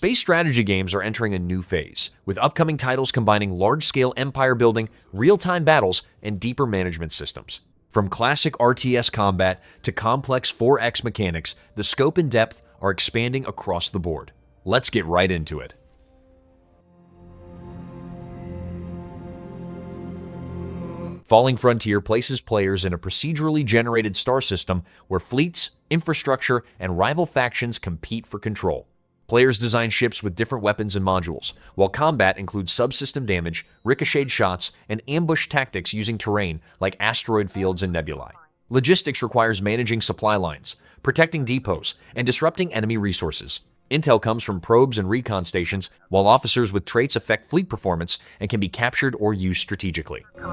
Space strategy games are entering a new phase, with upcoming titles combining large-scale empire building, real-time battles, and deeper management systems. From classic RTS combat to complex 4X mechanics, the scope and depth are expanding across the board. Let's get right into it. Falling Frontier places players in a procedurally generated star system where fleets, infrastructure, and rival factions compete for control. Players design ships with different weapons and modules, while combat includes subsystem damage, ricocheted shots, and ambush tactics using terrain like asteroid fields and nebulae. Logistics requires managing supply lines, protecting depots, and disrupting enemy resources. Intel comes from probes and recon stations, while officers with traits affect fleet performance and can be captured or used strategically. Free.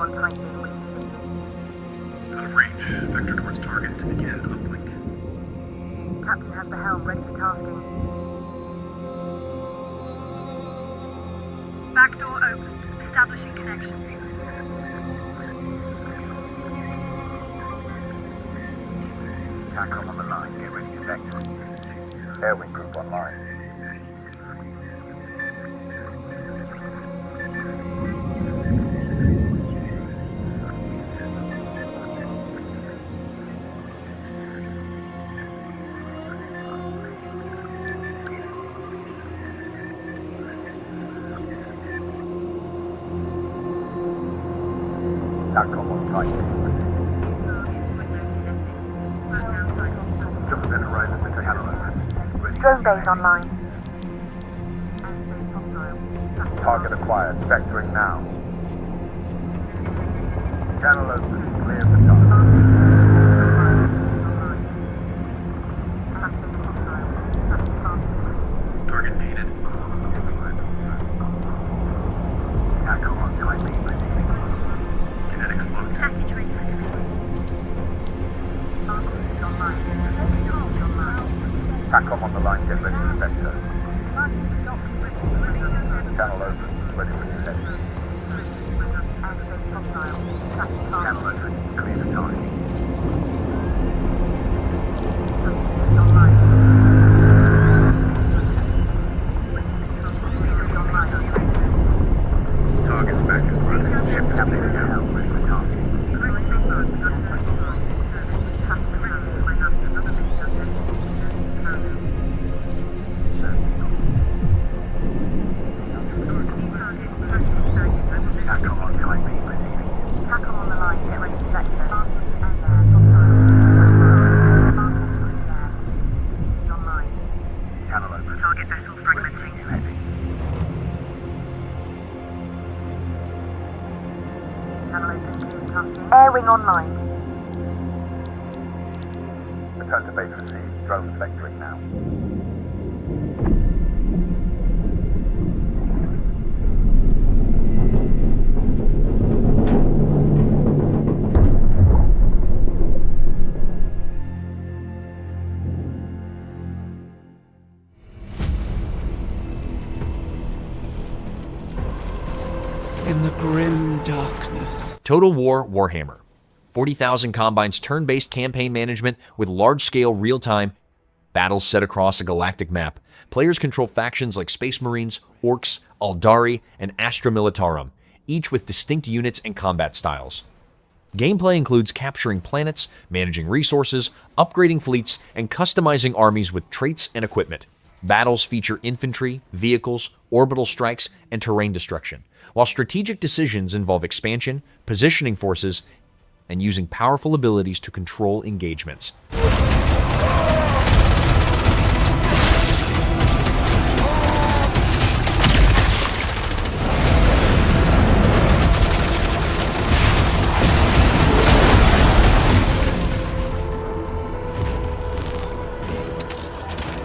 Vector towards target to begin uplink. Captain has the helm ready for tasking. Back door open. Establishing connection. TACOM on the line. Get ready to vector. Airwing group online. TACOM on site. Just within horizon with the Calyx. Drone base online. Target acquired. Vectoring now. Channel open. Clear for target. Target needed. TACOM on site. Kinetics locked. Package ready. TACOM on the line. Get ready for vector. Channel open. Ready for descent. Channel open. Clear for target. Target's back is running. Ship completed now. Ready for target. TACOM on site. TACOM on the line. Get ready to vector. Online. Channel open. Target vessel fragmenting. Channel open. Airwing online. Return to base received. Drones vectoring now. In the grim darkness. Total War Warhammer. 40,000 combines turn-based campaign management with large-scale real-time battles set across a galactic map. Players control factions like Space Marines, Orcs, Aldari, and Astra Militarum, each with distinct units and combat styles. Gameplay includes capturing planets, managing resources, upgrading fleets, and customizing armies with traits and equipment. Battles feature infantry, vehicles, orbital strikes, and terrain destruction, while strategic decisions involve expansion, positioning forces, and using powerful abilities to control engagements.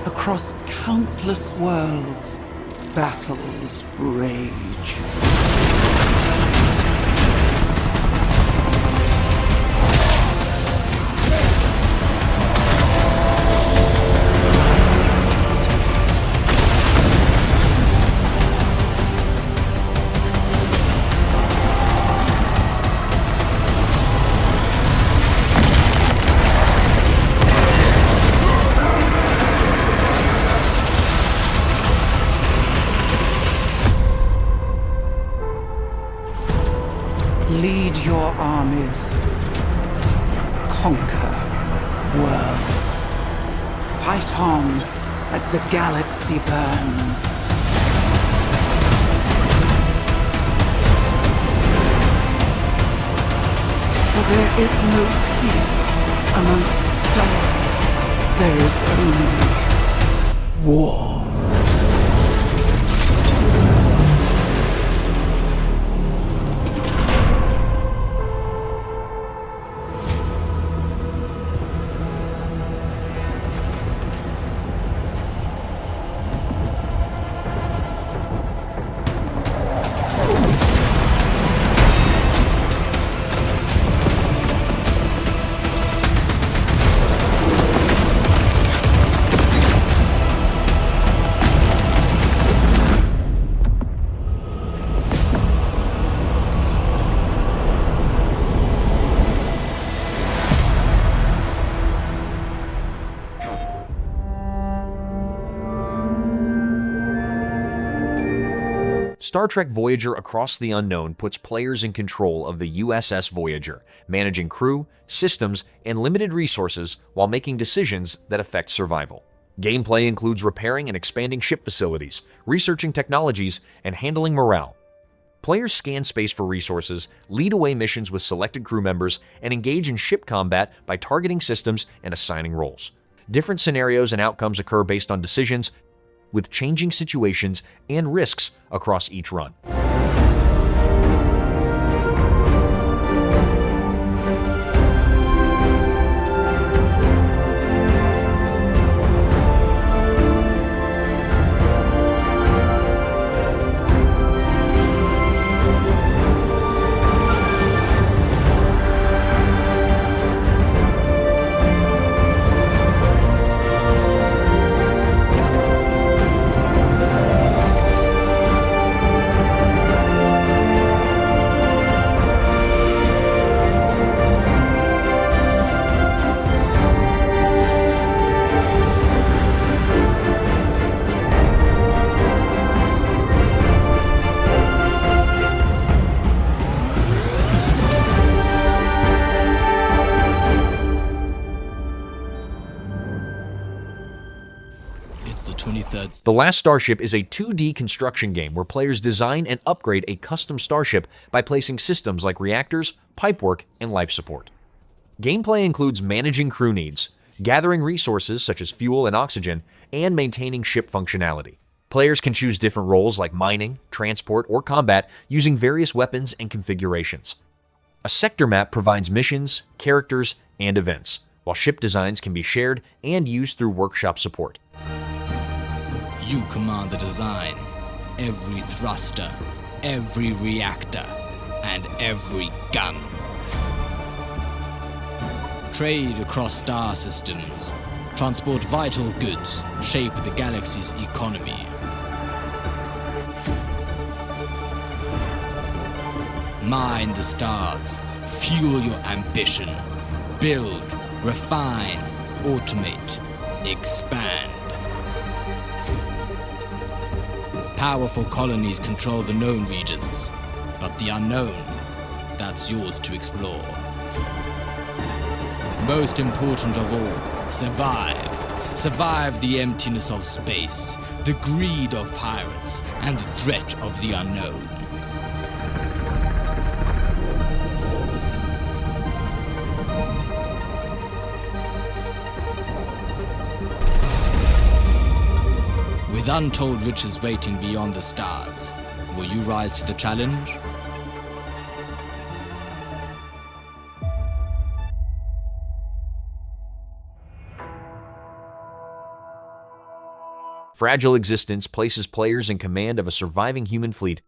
Across countless worlds, battles rage. Lead your armies. Conquer worlds. Fight on as the galaxy burns. For there is no peace amongst the stars. There is only war. Star Trek Voyager Across the Unknown puts players in control of the USS Voyager, managing crew, systems, and limited resources while making decisions that affect survival. Gameplay includes repairing and expanding ship facilities, researching technologies, and handling morale. Players scan space for resources, lead away missions with selected crew members, and engage in ship combat by targeting systems and assigning roles. Different scenarios and outcomes occur based on decisions, with changing situations and risks across each run. The Last Starship is a 2D construction game where players design and upgrade a custom starship by placing systems like reactors, pipework, and life support. Gameplay includes managing crew needs, gathering resources such as fuel and oxygen, and maintaining ship functionality. Players can choose different roles like mining, transport, or combat using various weapons and configurations. A sector map provides missions, characters, and events, while ship designs can be shared and used through workshop support. You command the design, every thruster, every reactor, and every gun. Trade across star systems, transport vital goods, shape the galaxy's economy. Mine the stars, fuel your ambition, build, refine, automate, expand. Powerful colonies control the known regions, but the unknown, that's yours to explore. Most important of all, survive. Survive the emptiness of space, the greed of pirates, and the threat of the unknown. With untold riches waiting beyond the stars, will you rise to the challenge? Fragile Existence places players in command of a surviving human fleet,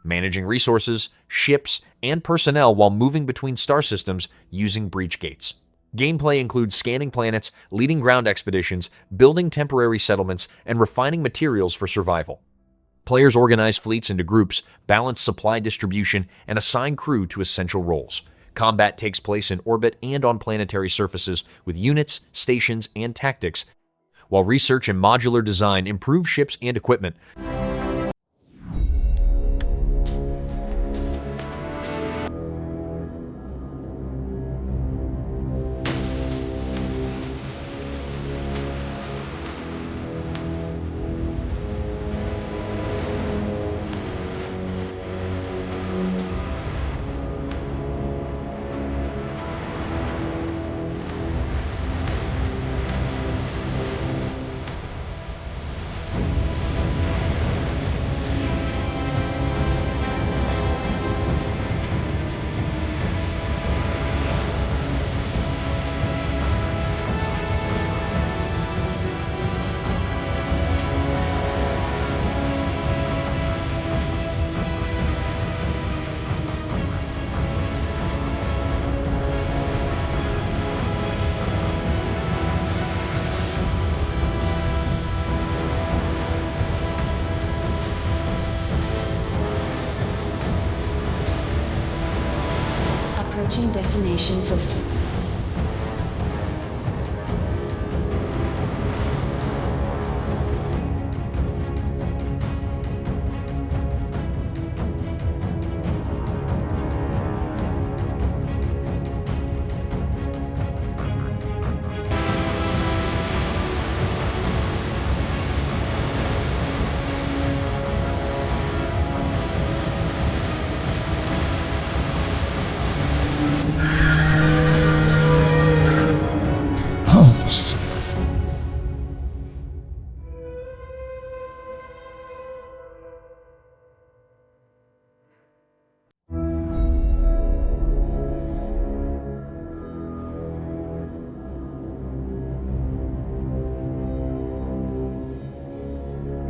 managing resources, ships, and personnel while moving between star systems using breach gates. Gameplay includes scanning planets, leading ground expeditions, building temporary settlements, and refining materials for survival. Players organize fleets into groups, balance supply distribution, and assign crew to essential roles. Combat takes place in orbit and on planetary surfaces with units, stations, and tactics, while research and modular design improve ships and equipment. Approaching destination system.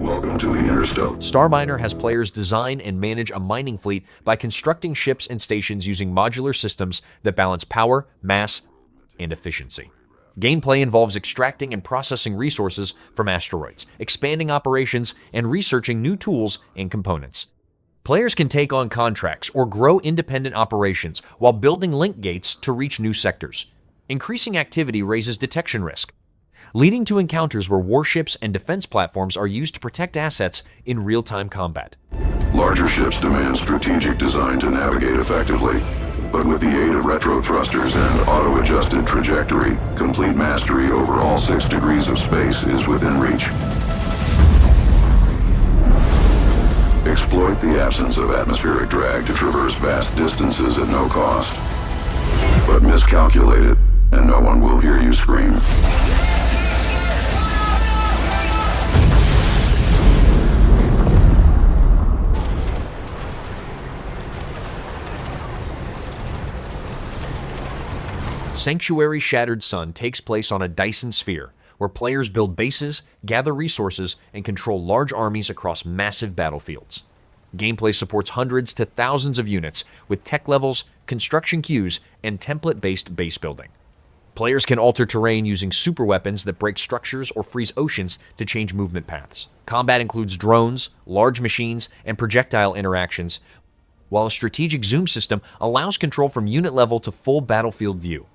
Welcome to the Interstellar. Starminer has players design and manage a mining fleet by constructing ships and stations using modular systems that balance power, mass, and efficiency. Gameplay involves extracting and processing resources from asteroids, expanding operations, and researching new tools and components. Players can take on contracts or grow independent operations while building link gates to reach new sectors. Increasing activity raises detection risk, leading to encounters where warships and defense platforms are used to protect assets in real-time combat. Larger ships demand strategic design to navigate effectively, but with the aid of retro thrusters and auto-adjusted trajectory, complete mastery over all 6 degrees of space is within reach. Exploit the absence of atmospheric drag to traverse vast distances at no cost. But miscalculate it, and no one will hear you scream. Sanctuary Shattered Sun takes place on a Dyson sphere, where players build bases, gather resources, and control large armies across massive battlefields. Gameplay supports hundreds to thousands of units, with tech levels, construction queues, and template-based base building. Players can alter terrain using superweapons that break structures or freeze oceans to change movement paths. Combat includes drones, large machines, and projectile interactions, while a strategic zoom system allows control from unit level to full battlefield view.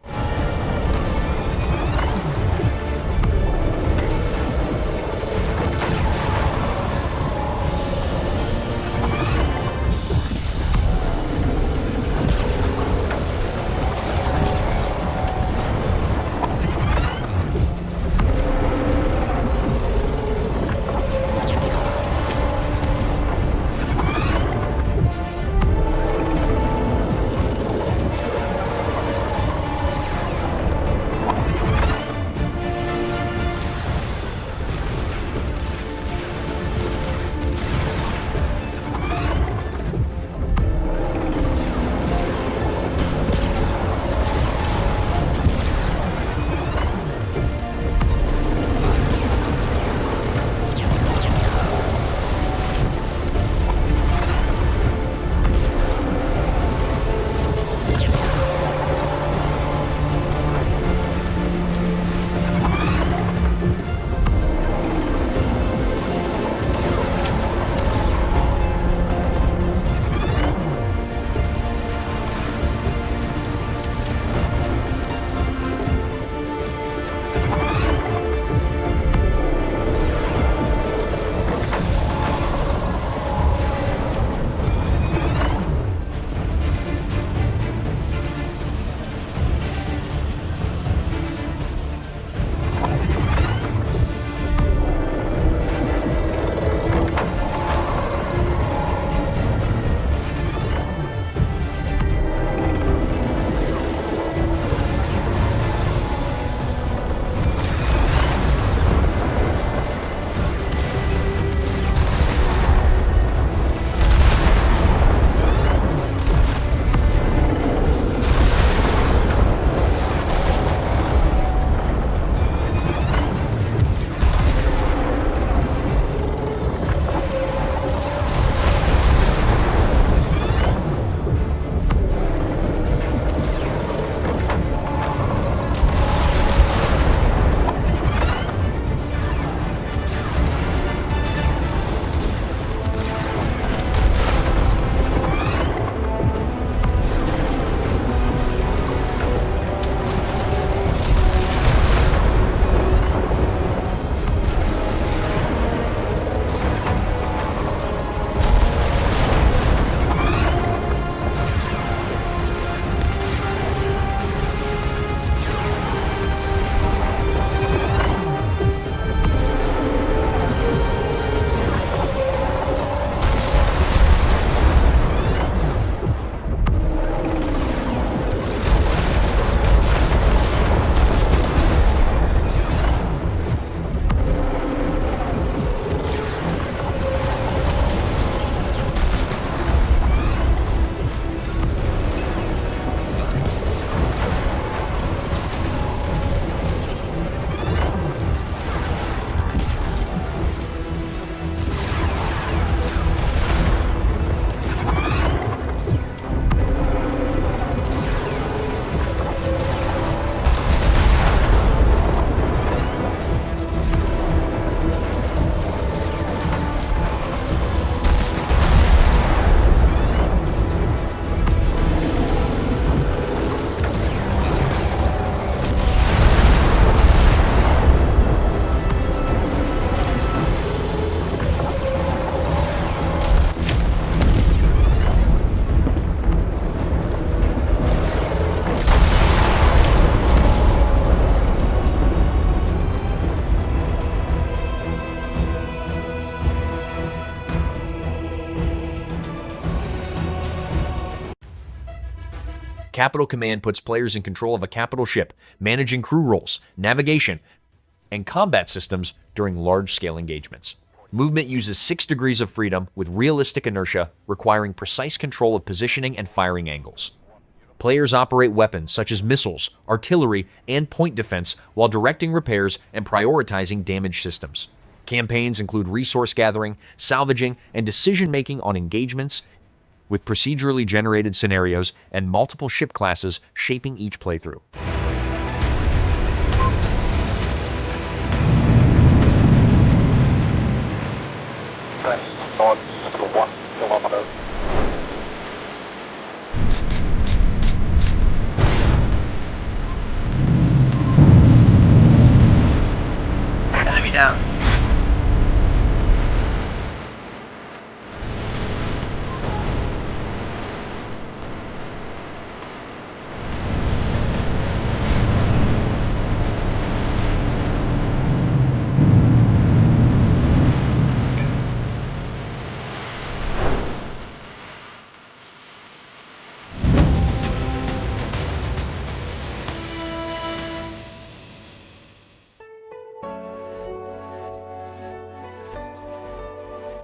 Capital Command puts players in control of a capital ship, managing crew roles, navigation, and combat systems during large-scale engagements. Movement uses 6 degrees of freedom with realistic inertia, requiring precise control of positioning and firing angles. Players operate weapons such as missiles, artillery, and point defense while directing repairs and prioritizing damaged systems. Campaigns include resource gathering, salvaging, and decision-making on engagements, with procedurally generated scenarios and multiple ship classes shaping each playthrough. North to 1 kilometer. Enemy down.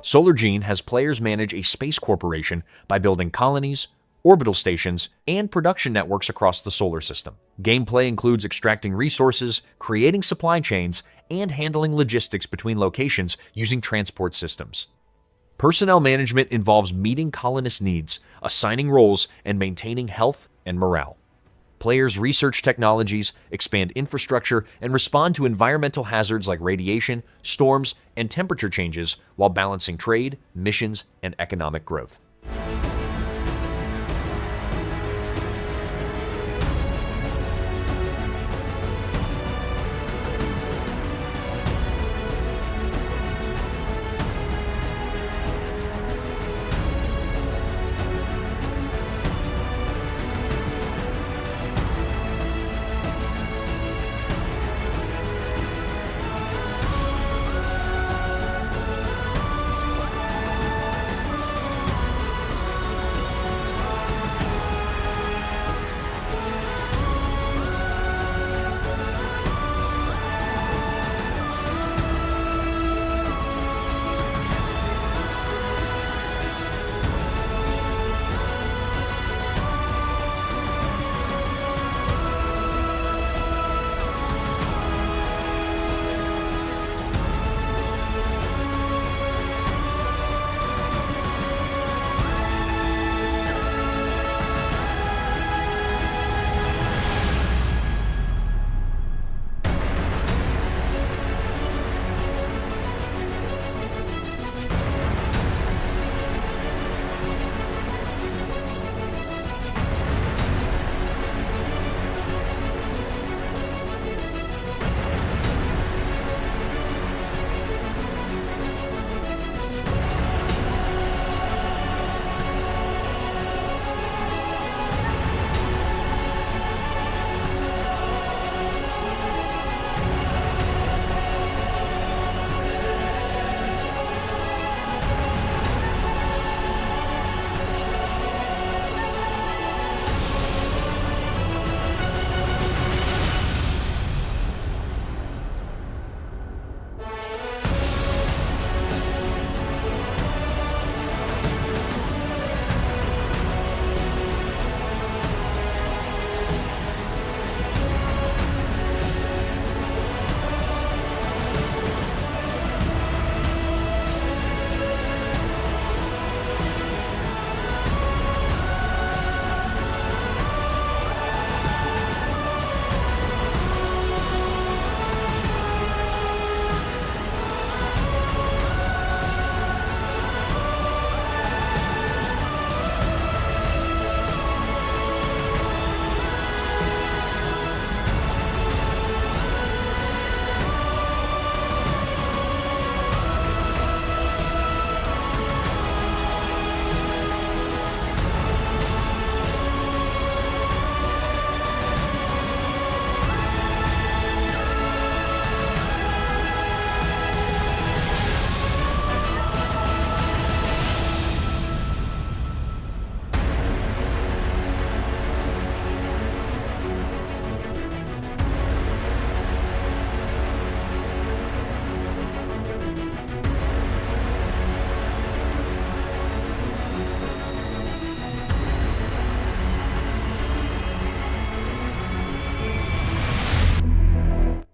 Solargene has players manage a space corporation by building colonies, orbital stations, and production networks across the solar system. Gameplay includes extracting resources, creating supply chains, and handling logistics between locations using transport systems. Personnel management involves meeting colonist needs, assigning roles, and maintaining health and morale. Players research technologies, expand infrastructure, and respond to environmental hazards like radiation, storms, and temperature changes while balancing trade, missions, and economic growth.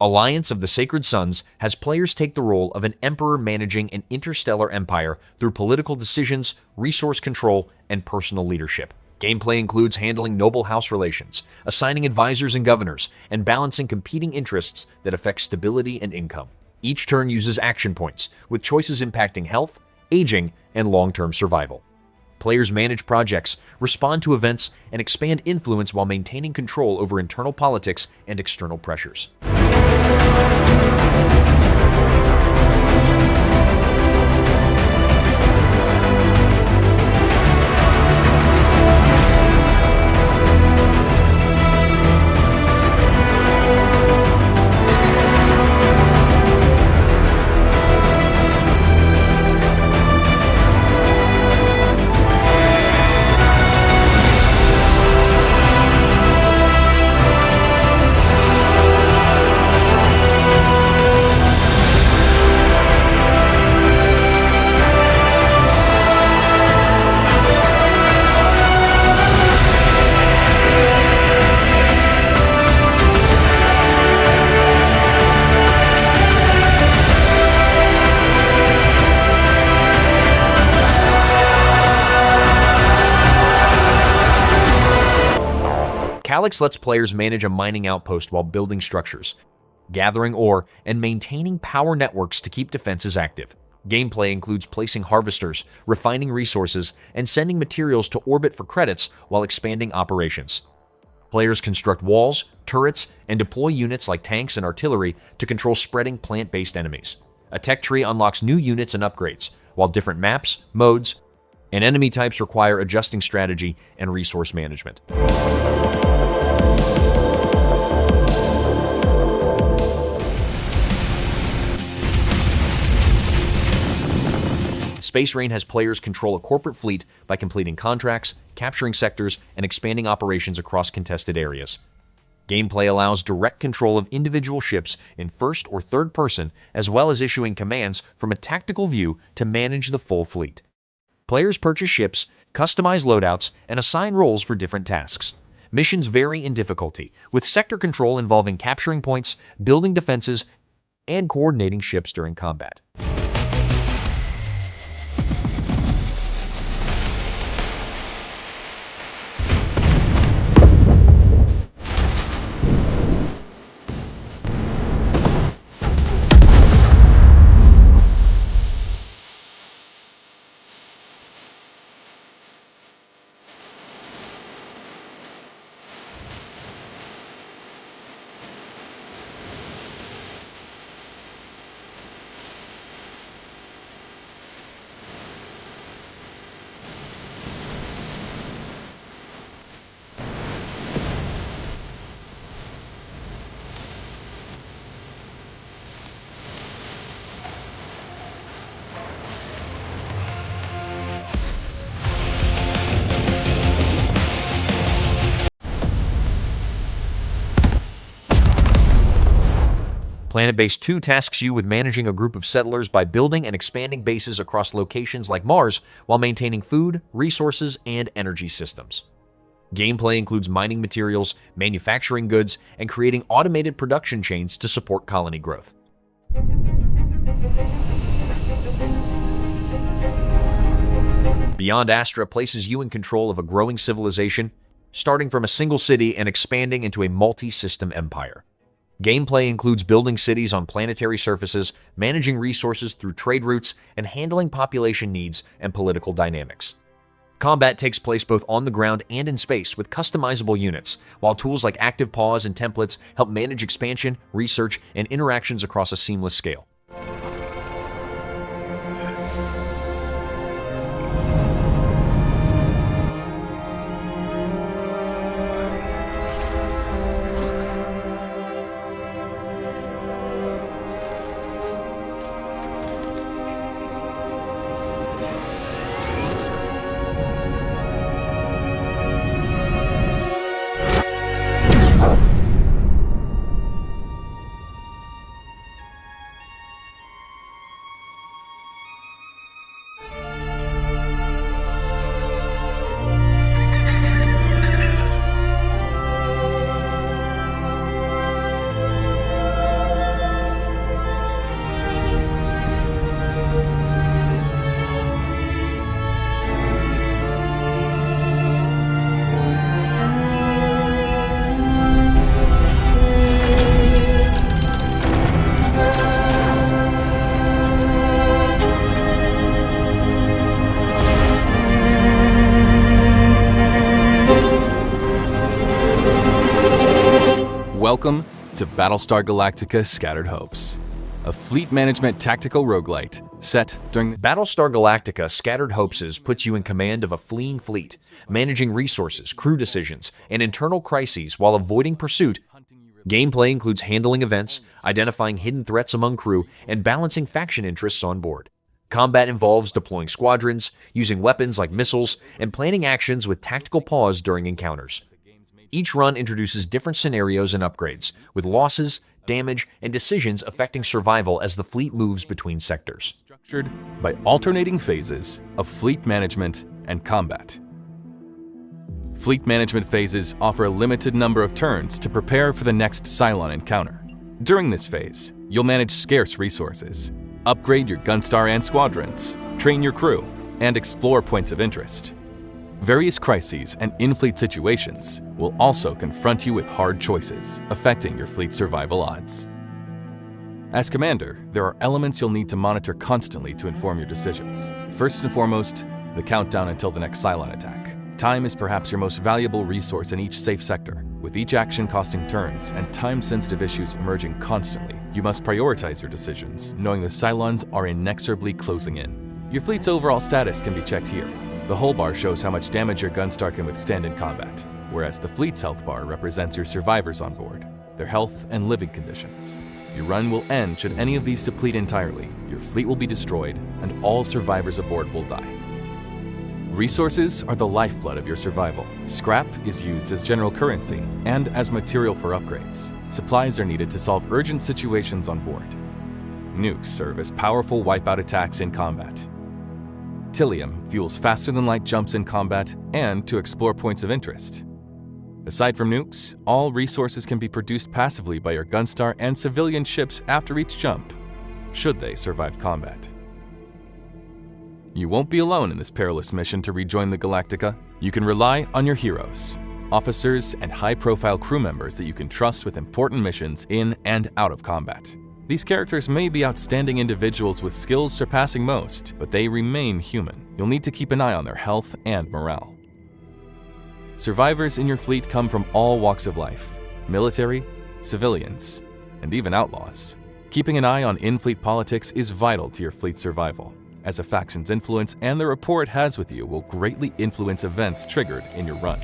Alliance of the Sacred Sons has players take the role of an emperor managing an interstellar empire through political decisions, resource control, and personal leadership. Gameplay includes handling noble house relations, assigning advisors and governors, and balancing competing interests that affect stability and income. Each turn uses action points, with choices impacting health, aging, and long-term survival. Players manage projects, respond to events, and expand influence while maintaining control over internal politics and external pressures. Calyx lets players manage a mining outpost while building structures, gathering ore, and maintaining power networks to keep defenses active. Gameplay includes placing harvesters, refining resources, and sending materials to orbit for credits while expanding operations. Players construct walls, turrets, and deploy units like tanks and artillery to control spreading plant-based enemies. A tech tree unlocks new units and upgrades, while different maps, modes, and enemy types require adjusting strategy and resource management. Space Rain has players control a corporate fleet by completing contracts, capturing sectors, and expanding operations across contested areas. Gameplay allows direct control of individual ships in first or third person, as well as issuing commands from a tactical view to manage the full fleet. Players purchase ships, customize loadouts, and assign roles for different tasks. Missions vary in difficulty, with sector control involving capturing points, building defenses, and coordinating ships during combat. Planetbase 2 tasks you with managing a group of settlers by building and expanding bases across locations like Mars while maintaining food, resources, and energy systems. Gameplay includes mining materials, manufacturing goods, and creating automated production chains to support colony growth. Beyond Astra places you in control of a growing civilization, starting from a single city and expanding into a multi-system empire. Gameplay includes building cities on planetary surfaces, managing resources through trade routes, and handling population needs and political dynamics. Combat takes place both on the ground and in space with customizable units, while tools like active pause and templates help manage expansion, research, and interactions across a seamless scale. Welcome to Battlestar Galactica Scattered Hopes, a fleet management tactical roguelite set during the Battlestar Galactica Scattered Hopeses puts you in command of a fleeing fleet, managing resources, crew decisions, and internal crises while avoiding pursuit. Gameplay includes handling events, identifying hidden threats among crew, and balancing faction interests on board. Combat involves deploying squadrons, using weapons like missiles, and planning actions with tactical pause during encounters. Each run introduces different scenarios and upgrades, with losses, damage, and decisions affecting survival as the fleet moves between sectors. structured by alternating phases of fleet management and combat. Fleet management phases offer a limited number of turns to prepare for the next Cylon encounter. During this phase, you'll manage scarce resources, upgrade your Gunstar and squadrons, train your crew, and explore points of interest. Various crises and in-fleet situations will also confront you with hard choices, affecting your fleet's survival odds. As commander, there are elements you'll need to monitor constantly to inform your decisions. First and foremost, the countdown until the next Cylon attack. Time is perhaps your most valuable resource in each safe sector. With each action costing turns and time-sensitive issues emerging constantly, you must prioritize your decisions, knowing the Cylons are inexorably closing in. Your fleet's overall status can be checked here. The hull bar shows how much damage your Gunstar can withstand in combat, whereas the fleet's health bar represents your survivors on board, their health and living conditions. Your run will end should any of these deplete entirely, your fleet will be destroyed, and all survivors aboard will die. Resources are the lifeblood of your survival. Scrap is used as general currency and as material for upgrades. Supplies are needed to solve urgent situations on board. Nukes serve as powerful wipeout attacks in combat. Tilium fuels faster-than-light jumps in combat and to explore points of interest. Aside from nukes, all resources can be produced passively by your Gunstar and civilian ships after each jump, should they survive combat. You won't be alone in this perilous mission to rejoin the Galactica. You can rely on your heroes, officers, and high-profile crew members that you can trust with important missions in and out of combat. These characters may be outstanding individuals with skills surpassing most, but they remain human. You'll need to keep an eye on their health and morale. Survivors in your fleet come from all walks of life: military, civilians, and even outlaws. Keeping an eye on in-fleet politics is vital to your fleet's survival, as a faction's influence and the rapport it has with you will greatly influence events triggered in your run.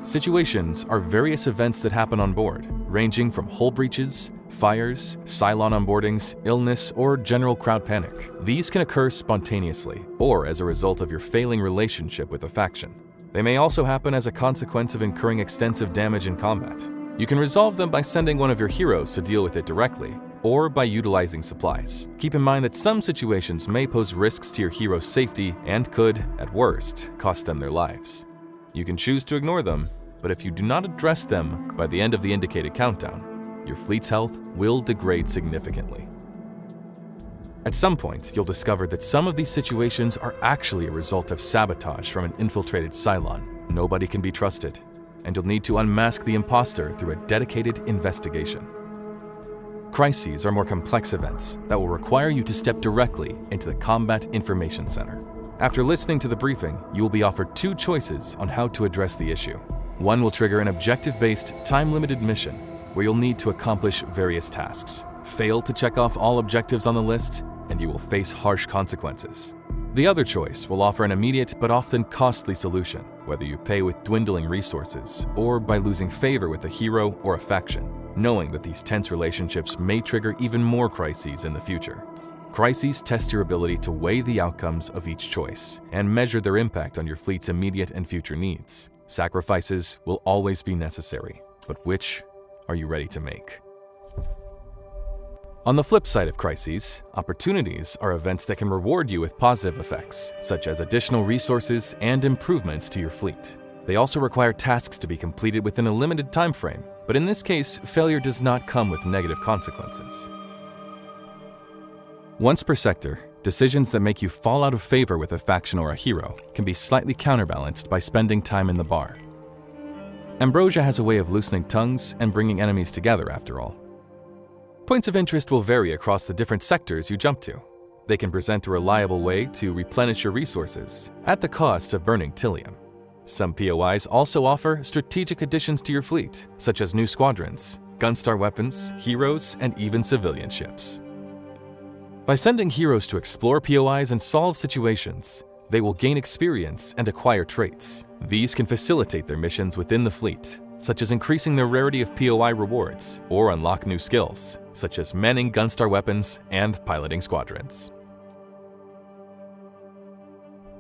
Situations are various events that happen on board, ranging from hull breaches, fires, Cylon onboardings, illness, or general crowd panic. These can occur spontaneously, or as a result of your failing relationship with a faction. They may also happen as a consequence of incurring extensive damage in combat. You can resolve them by sending one of your heroes to deal with it directly, or by utilizing supplies. Keep in mind that some situations may pose risks to your hero's safety and could, at worst, cost them their lives. You can choose to ignore them, but if you do not address them by the end of the indicated countdown, your fleet's health will degrade significantly. At some point, you'll discover that some of these situations are actually a result of sabotage from an infiltrated Cylon. Nobody can be trusted, and you'll need to unmask the imposter through a dedicated investigation. Crises are more complex events that will require you to step directly into the Combat Information Center. After listening to the briefing, you will be offered two choices on how to address the issue. One will trigger an objective-based, time-limited mission where you'll need to accomplish various tasks. Fail to check off all objectives on the list, and you will face harsh consequences. The other choice will offer an immediate but often costly solution, whether you pay with dwindling resources or by losing favor with a hero or a faction, knowing that these tense relationships may trigger even more crises in the future. Crises test your ability to weigh the outcomes of each choice and measure their impact on your fleet's immediate and future needs. Sacrifices will always be necessary, but which are you ready to make? On the flip side of crises, opportunities are events that can reward you with positive effects, such as additional resources and improvements to your fleet. They also require tasks to be completed within a limited time frame, but in this case, failure does not come with negative consequences. Once per sector, decisions that make you fall out of favor with a faction or a hero can be slightly counterbalanced by spending time in the bar. Ambrosia has a way of loosening tongues and bringing enemies together, after all. Points of interest will vary across the different sectors you jump to. They can present a reliable way to replenish your resources at the cost of burning Tilium. Some POIs also offer strategic additions to your fleet, such as new squadrons, Gunstar weapons, heroes, and even civilian ships. By sending heroes to explore POIs and solve situations, they will gain experience and acquire traits. These can facilitate their missions within the fleet, such as increasing the rarity of POI rewards, or unlock new skills, such as manning Gunstar weapons and piloting squadrons.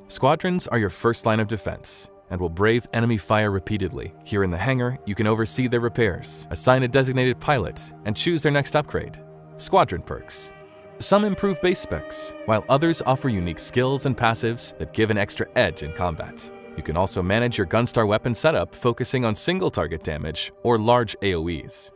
Squadrons are your first line of defense and will brave enemy fire repeatedly. Here in the hangar, you can oversee their repairs, assign a designated pilot, and choose their next upgrade. Squadron perks. Some improve base specs, while others offer unique skills and passives that give an extra edge in combat. You can also manage your Gunstar weapon setup focusing on single target damage or large AoEs.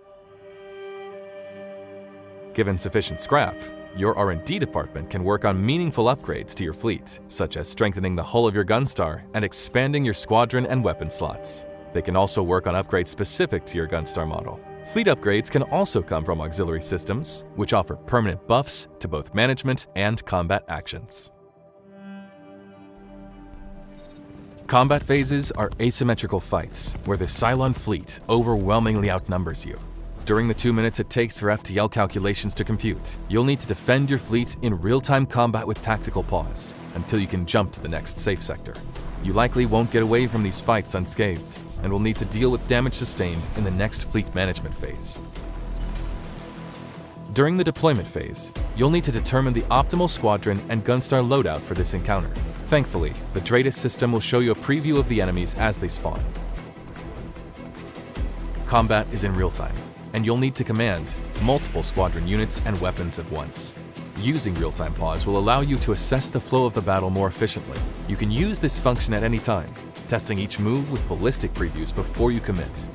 Given sufficient scrap, your R&D department can work on meaningful upgrades to your fleet, such as strengthening the hull of your Gunstar and expanding your squadron and weapon slots. They can also work on upgrades specific to your Gunstar model. Fleet upgrades can also come from auxiliary systems, which offer permanent buffs to both management and combat actions. Combat phases are asymmetrical fights, where the Cylon fleet overwhelmingly outnumbers you. During the 2 minutes it takes for FTL calculations to compute, you'll need to defend your fleet in real-time combat with tactical pause, until you can jump to the next safe sector. You likely won't get away from these fights unscathed, and will need to deal with damage sustained in the next fleet management phase. During the deployment phase, you'll need to determine the optimal squadron and Gunstar loadout for this encounter. Thankfully, the Dratus system will show you a preview of the enemies as they spawn. Combat is in real time, and you'll need to command multiple squadron units and weapons at once. Using real-time pause will allow you to assess the flow of the battle more efficiently. You can use this function at any time, testing each move with ballistic previews before you commit.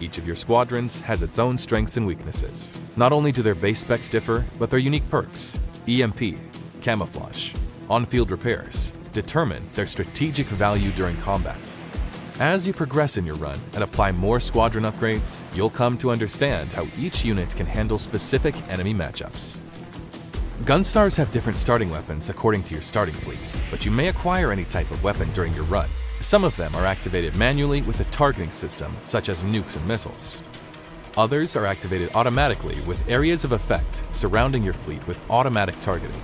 Each of your squadrons has its own strengths and weaknesses. Not only do their base specs differ, but their unique perks, EMP, camouflage, on-field repairs, determine their strategic value during combat. As you progress in your run and apply more squadron upgrades, you'll come to understand how each unit can handle specific enemy matchups. Gunstars have different starting weapons according to your starting fleet, but you may acquire any type of weapon during your run. Some of them are activated manually with a targeting system, such as nukes and missiles. Others are activated automatically with areas of effect surrounding your fleet with automatic targeting.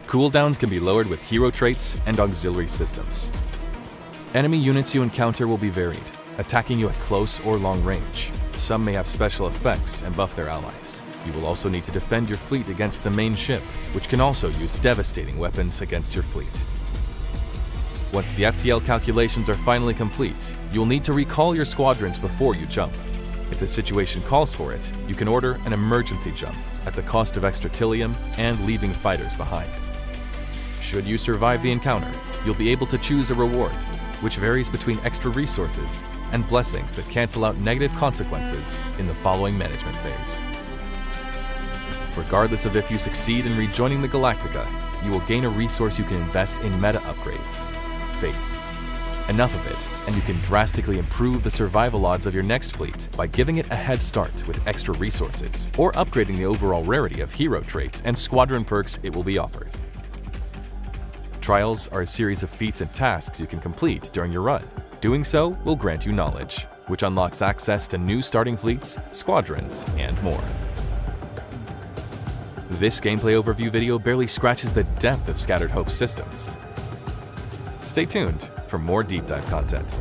Cooldowns can be lowered with hero traits and auxiliary systems. Enemy units you encounter will be varied, attacking you at close or long range. Some may have special effects and buff their allies. You will also need to defend your fleet against the main ship, which can also use devastating weapons against your fleet. Once the FTL calculations are finally complete, you'll need to recall your squadrons before you jump. If the situation calls for it, you can order an emergency jump at the cost of extra Tilium and leaving fighters behind. Should you survive the encounter, you'll be able to choose a reward, which varies between extra resources and blessings that cancel out negative consequences in the following management phase. Regardless of if you succeed in rejoining the Galactica, you will gain a resource you can invest in meta upgrades, Faith. Enough of it, and you can drastically improve the survival odds of your next fleet by giving it a head start with extra resources, or upgrading the overall rarity of hero traits and squadron perks it will be offered. Trials are a series of feats and tasks you can complete during your run. Doing so will grant you knowledge, which unlocks access to new starting fleets, squadrons, and more. This gameplay overview video barely scratches the depth of Scattered Hope's systems. Stay tuned for more deep dive content.